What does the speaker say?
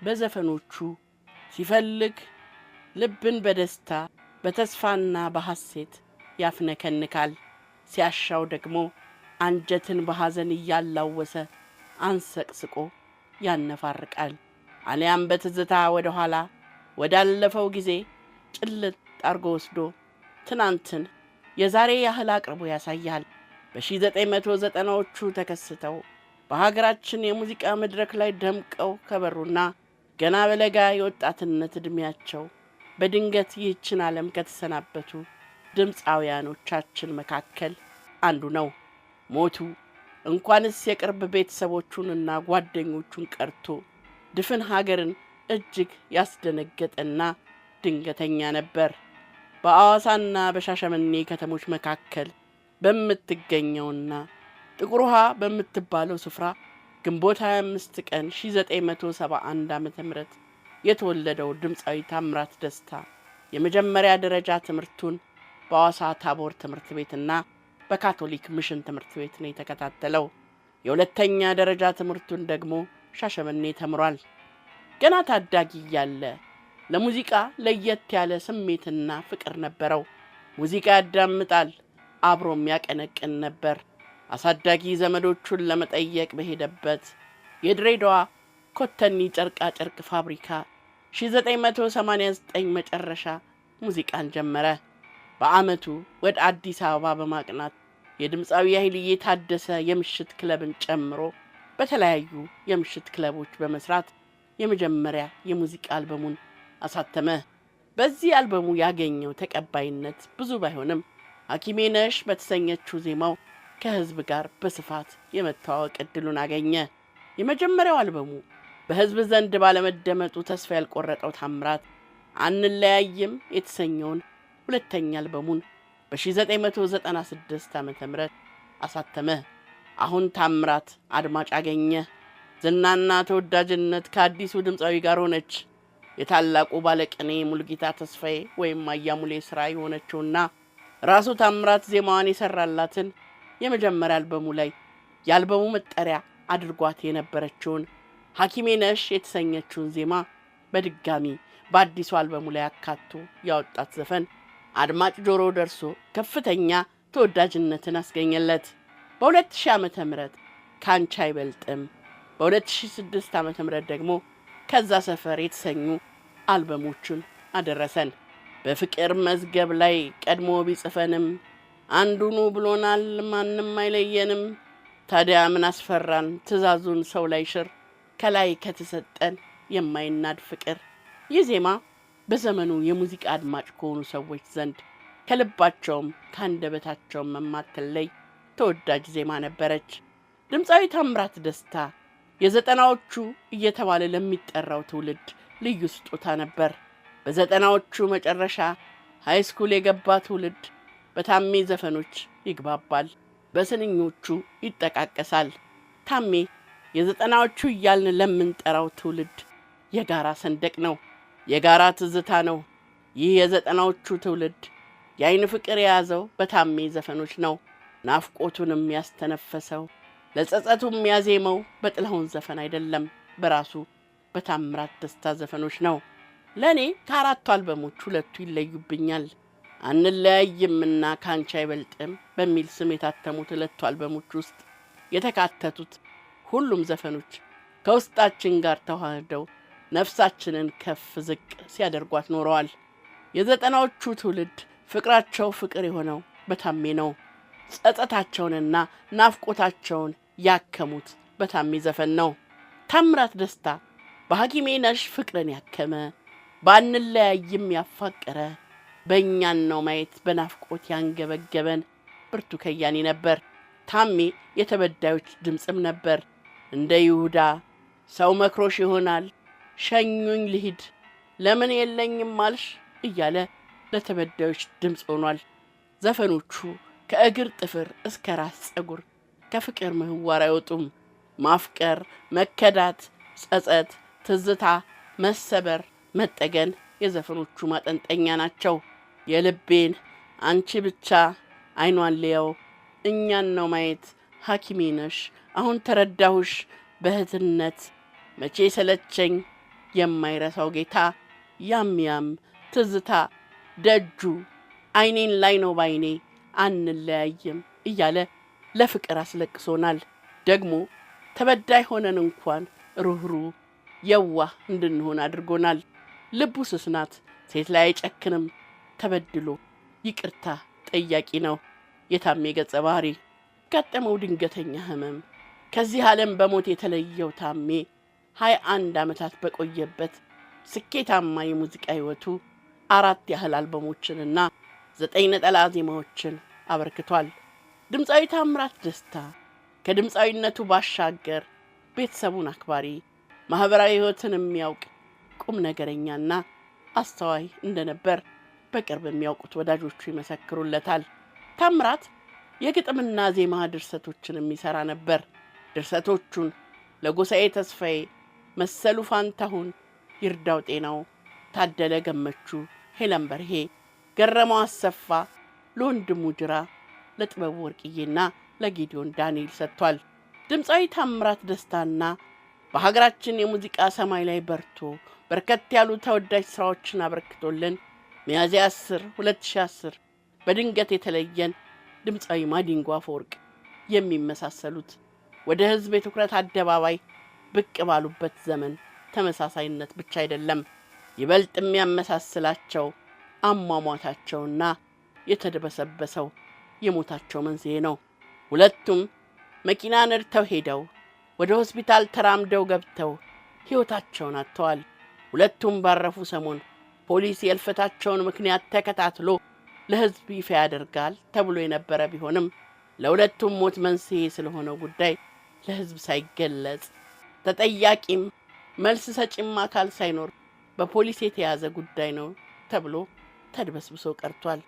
በዘፈኖቹ ሲፈልግ ልብን በደስታ በተስፋና በሐሴት ያፍነከንካል፣ ሲያሻው ደግሞ አንጀትን በሐዘን እያላወሰ አንሰቅስቆ ያነፋርቃል። አሊያም በትዝታ ወደ ኋላ ወዳለፈው ጊዜ ጭልጥ አርጎ ወስዶ ትናንትን የዛሬ ያህል አቅርቦ ያሳያል። በ1990ዎቹ ተከስተው በሀገራችን የሙዚቃ መድረክ ላይ ደምቀው ከበሩና ገና በለጋ የወጣትነት ዕድሜያቸው በድንገት ይህችን ዓለም ከተሰናበቱ ድምፃውያኖቻችን መካከል አንዱ ነው። ሞቱ እንኳንስ የቅርብ ቤተሰቦቹንና ጓደኞቹን ቀርቶ ድፍን ሀገርን እጅግ ያስደነገጠና ድንገተኛ ነበር። በአዋሳና በሻሸመኔ ከተሞች መካከል በምትገኘውና ጥቁር ውሃ በምትባለው ስፍራ ግንቦት 25 ቀን 1971 ዓ.ም የተወለደው ድምፃዊ ታምራት ደስታ የመጀመሪያ ደረጃ ትምህርቱን በአዋሳ ታቦር ትምህርት ቤትና በካቶሊክ ሚሽን ትምህርት ቤት ነው የተከታተለው። የሁለተኛ ደረጃ ትምህርቱን ደግሞ ሻሸመኔ ተምሯል። ገና ታዳጊ እያለ ለሙዚቃ ለየት ያለ ስሜትና ፍቅር ነበረው። ሙዚቃ ያዳምጣል፣ አብሮም ያቀነቅን ነበር። አሳዳጊ ዘመዶቹን ለመጠየቅ በሄደበት የድሬዳዋ ኮተኒ ጨርቃ ጨርቅ ፋብሪካ 1989 መጨረሻ ሙዚቃን ጀመረ። በአመቱ ወደ አዲስ አበባ በማቅናት የድምፃዊ ኃይልዬ ታደሰ የምሽት ክለብን ጨምሮ በተለያዩ የምሽት ክለቦች በመስራት የመጀመሪያ የሙዚቃ አልበሙን አሳተመ። በዚህ አልበሙ ያገኘው ተቀባይነት ብዙ ባይሆንም ሐኪሜ ነሽ በተሰኘችው ዜማው ከህዝብ ጋር በስፋት የመተዋወቅ ዕድሉን አገኘ። የመጀመሪያው አልበሙ በህዝብ ዘንድ ባለመደመጡ ተስፋ ያልቆረጠው ታምራት አንለያይም የተሰኘውን ሁለተኛ አልበሙን በ1996 ዓ.ም አሳተመ። አሁን ታምራት አድማጭ አገኘ። ዝናና ተወዳጅነት ከአዲሱ ድምፃዊ ጋር ሆነች። የታላቁ ባለቅኔ ሙሉጌታ ተስፋዬ ወይም አያሙሌ ሥራ የሆነችውና ራሱ ታምራት ዜማዋን የሰራላትን የመጀመሪያ አልበሙ ላይ የአልበሙ መጠሪያ አድርጓት የነበረችውን ሐኪሜ ነሽ የተሰኘችውን ዜማ በድጋሚ በአዲሱ አልበሙ ላይ አካቶ ያወጣት ዘፈን አድማጭ ጆሮ ደርሶ ከፍተኛ ተወዳጅነትን አስገኘለት። በ2000 ዓመተ ምህረት ካንቺ አይበልጥም፣ በ2006 ዓመተ ምህረት ደግሞ ከዛ ሰፈር የተሰኙ አልበሞቹን አደረሰን። በፍቅር መዝገብ ላይ ቀድሞ ቢጽፈንም አንዱኑ ብሎናል ማንም አይለየንም፣ ታዲያ ምን አስፈራን ትእዛዙን ሰው ላይ ሽር፣ ከላይ ከተሰጠን የማይናድ ፍቅር። ይህ ዜማ በዘመኑ የሙዚቃ አድማጭ ከሆኑ ሰዎች ዘንድ ከልባቸውም ከአንደበታቸውም የማትለይ ተወዳጅ ዜማ ነበረች። ድምፃዊ ታምራት ደስታ የዘጠናዎቹ እየተባለ ለሚጠራው ትውልድ ልዩ ስጦታ ነበር። በዘጠናዎቹ መጨረሻ ሃይስኩል የገባ ትውልድ በታሜ ዘፈኖች ይግባባል፣ በስንኞቹ ይጠቃቀሳል። ታሜ የዘጠናዎቹ እያልን ለምንጠራው ትውልድ የጋራ ሰንደቅ ነው፣ የጋራ ትዝታ ነው። ይህ የዘጠናዎቹ ትውልድ የአይን ፍቅር የያዘው በታሜ ዘፈኖች ነው። ናፍቆቱንም ያስተነፈሰው ለጸጸቱም ያዜመው በጥላሁን ዘፈን አይደለም፣ በራሱ በታምራት ደስታ ዘፈኖች ነው። ለእኔ ከአራቱ አልበሞች ሁለቱ ይለዩብኛል። አንለያይምና ካንቺ አይበልጥም በሚል ስም የታተሙት ሁለቱ አልበሞች ውስጥ የተካተቱት ሁሉም ዘፈኖች ከውስጣችን ጋር ተዋህደው ነፍሳችንን ከፍ ዝቅ ሲያደርጓት ኖረዋል። የዘጠናዎቹ ትውልድ ፍቅራቸው ፍቅር የሆነው በታሜ ነው። ጸጸታቸውንና ናፍቆታቸውን ያከሙት በታሜ ዘፈን ነው። ታምራት ደስታ በሐኪሜ ነሽ ፍቅርን ያከመ፣ ባንለያይም ያፋቀረ፣ በእኛን ነው ማየት በናፍቆት ያንገበገበን ብርቱ ከያኒ ነበር። ታሜ የተበዳዮች ድምፅም ነበር። እንደ ይሁዳ ሰው መክሮሽ ይሆናል ሸኙኝ ልሂድ ለምን የለኝም አልሽ እያለ ለተበዳዮች ድምፅ ሆኗል። ዘፈኖቹ ከእግር ጥፍር እስከ ራስ ጸጉር ከፍቅር ምህዋር አይወጡም። ማፍቀር፣ መከዳት፣ ጸጸት፣ ትዝታ፣ መሰበር፣ መጠገን የዘፈኖቹ ማጠንጠኛ ናቸው። የልቤን አንቺ ብቻ አይኗን ልየው፣ እኛን ነው ማየት፣ ሐኪሜ ነሽ አሁን ተረዳሁሽ፣ በእህትነት መቼ ሰለቸኝ፣ የማይረሳው ጌታ ያም ትዝታ ደጁ አይኔን ላይ ነው ባይኔ አንለያይም እያለ ለፍቅር አስለቅሶናል። ደግሞ ተበዳይ ሆነን እንኳን ሩህሩህ የዋህ እንድንሆን አድርጎናል። ልቡ ስስ ናት፣ ሴት ላይ አይጨክንም፣ ተበድሎ ይቅርታ ጠያቂ ነው። የታሜ ገጸ ባህሪ ገጠመው ድንገተኛ ህመም። ከዚህ ዓለም በሞት የተለየው ታሜ 21 ዓመታት በቆየበት ስኬታማ የሙዚቃ ሕይወቱ 4 ያህል አልበሞችንና 9 ነጠላ ዜማዎችን አበርክቷል። ድምፃዊ ታምራት ደስታ ከድምፃዊነቱ ባሻገር ቤተሰቡን አክባሪ፣ ማህበራዊ ሕይወትን የሚያውቅ ቁም ነገረኛና አስተዋይ እንደነበር በቅርብ የሚያውቁት ወዳጆቹ ይመሰክሩለታል። ታምራት የግጥምና ዜማ ድርሰቶችን የሚሰራ ነበር። ድርሰቶቹን ለጎሳዬ ተስፋዬ፣ መሰሉ ፋንታሁን፣ ይርዳው ጤናው፣ ታደለ ገመቹ፣ ሄለን በርሄ፣ ገረመው አሰፋ፣ ለወንድሙ ጅራ፣ ለጥበቡ ወርቅዬና ለጌዲዮን ዳንኤል ሰጥቷል። ድምፃዊ ታምራት ደስታና በሀገራችን የሙዚቃ ሰማይ ላይ በርቶ በርከት ያሉ ተወዳጅ ሥራዎችን አበርክቶልን ሚያዝያ 10 2010 በድንገት የተለየን ድምፃዊ ማዲንጎ አፈወርቅ የሚመሳሰሉት ወደ ሕዝብ የትኩረት አደባባይ ብቅ ባሉበት ዘመን ተመሳሳይነት ብቻ አይደለም፣ ይበልጥ የሚያመሳስላቸው አሟሟታቸውና የተደበሰበሰው የሞታቸው መንስኤ ነው። ሁለቱም መኪና ነድተው ሄደው ወደ ሆስፒታል ተራምደው ገብተው ሕይወታቸውን አጥተዋል። ሁለቱም ባረፉ ሰሞን ፖሊስ የእልፈታቸውን ምክንያት ተከታትሎ ለሕዝብ ይፋ ያደርጋል ተብሎ የነበረ ቢሆንም ለሁለቱም ሞት መንስኤ ስለሆነው ጉዳይ ለሕዝብ ሳይገለጽ ተጠያቂም መልስ ሰጪም አካል ሳይኖር በፖሊስ የተያዘ ጉዳይ ነው ተብሎ ተድበስብሶ ቀርቷል።